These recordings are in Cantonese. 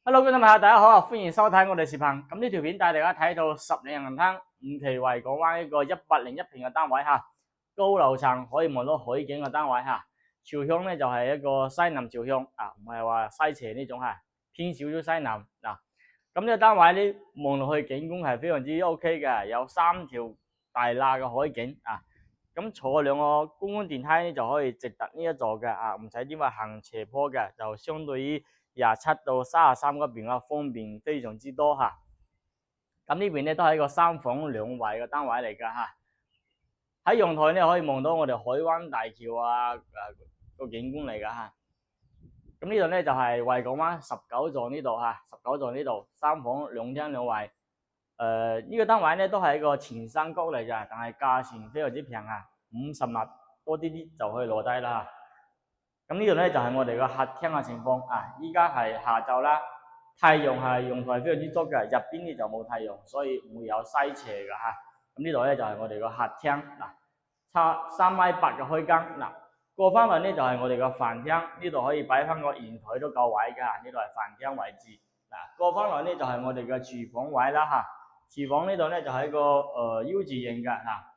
Hello，觀眾朋友，大家好啊！歡迎收睇我哋視頻。咁呢條片帶大家睇到十里銀灘5期維港灣一個101平嘅單位吓，高樓層可以望到海景嘅單位吓。朝向咧就係一個西南朝向啊，唔係話西斜呢種吓，偏少少西南嗱。咁呢個單位咧望落去景觀係非常之 OK 嘅，有3條大罅嘅海景啊。咁坐2個公安電梯咧就可以直達呢一座嘅啊，唔使點話行斜坡嘅，就相對於27到33嗰邊方便非常之多吓。咁呢邊咧都係一個3房2衛嘅單位嚟噶吓。喺陽台咧可以望到我哋海灣大橋啊，個景觀嚟噶吓。咁呢度咧就係維港灣19座呢度吓，19座呢度3房2廳2衛。呢個單位咧都係一個前山谷嚟嘅，但係價錢非常之平啊，50萬多啲就可以攞低啦。咁呢度咧就係我哋個客廳嘅情況啊，依家係下晝啦，太陽係陽台非常之足嘅，入邊咧就冇太陽，所以唔會有西斜嘅吓。咁呢度咧就係我哋個客廳嗱，差3.8米嘅開間嗱，過翻嚟咧就係我哋個飯廳，呢度可以擺翻個圓台都夠位㗎，呢度係飯廳位置嗱。過翻嚟咧就係我哋嘅廚房位啦吓，廚房呢度咧就係一個U 字形嘅吓。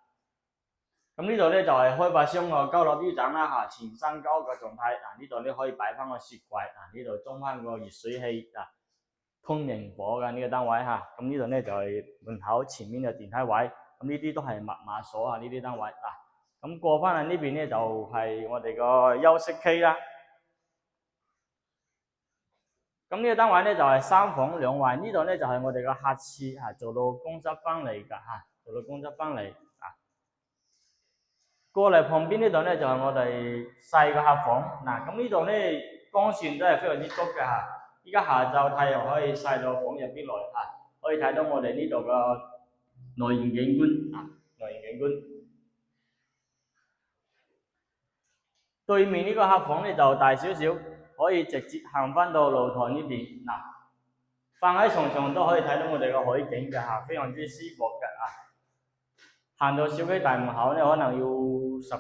咁呢度咧就係開發商個交流標準啦吓，前山交嘅狀態嗱，呢度咧可以擺翻個雪櫃啊，呢度裝翻個熱水器啊，通明火嘅呢個單位吓。咁呢度咧就係門口前面嘅電梯位，咁呢啲都係密碼鎖啊，呢啲單位啊。咁過翻嚟呢邊咧就係我哋個休息區啦。咁呢個單位咧就係3房2衛，呢度咧就係我哋個客廁吓，做到公室翻嚟噶吓，做到公室翻嚟啊。過嚟旁邊呢度咧就係我哋細個客房嗱，咁呢度咧光線都係非常之足嘅吓。依家下晝太陽可以曬到房入邊來吓，可以睇到我哋呢度嘅內園景觀啊，內園景觀。對面呢個客房咧就大少少，可以直接行翻到露台呢邊嗱，瞓喺床上都可以睇到我哋個海景嘅吓，非常之舒服嘅啊。行到小區大門口咧，可能要十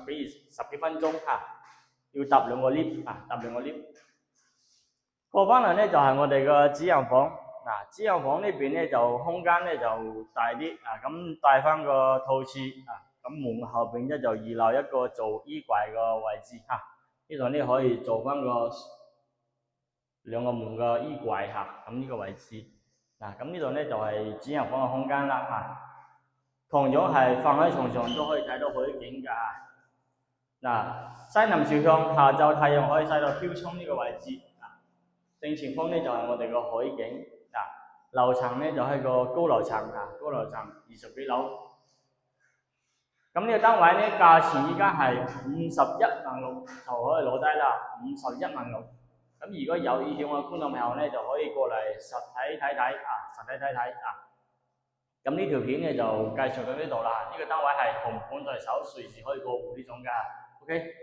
幾分鐘吓，要搭2個 lift 啊，搭2個 lift。過翻嚟咧就係我哋個主人房嗱，主人房呢邊咧就空間咧就大啲啊，咁帶翻個套廁啊，咁門後邊咧就預留一個做衣櫃個位置吓，呢度咧可以做翻個2個門嘅衣櫃吓，咁呢個位置嗱，咁呢度咧就係主人房嘅空間啦吓。同樣係瞓喺床上都可以睇到海景㗎。嗱，西南朝向，下晝太陽可以曬到飄窗呢個位置。正前方咧就係我哋個海景。樓層咧就係個高樓層啊，高樓層20幾樓。咁呢個單位咧價錢依家係51萬6就可以攞低啦，51萬6。咁如果有意向嘅觀眾朋友咧就可以過嚟實體睇睇啊，實體睇睇啊。咁呢條片咧就介紹到呢度啦，呢個單位係紅盤在手，隨時可以過戶呢種㗎。OK。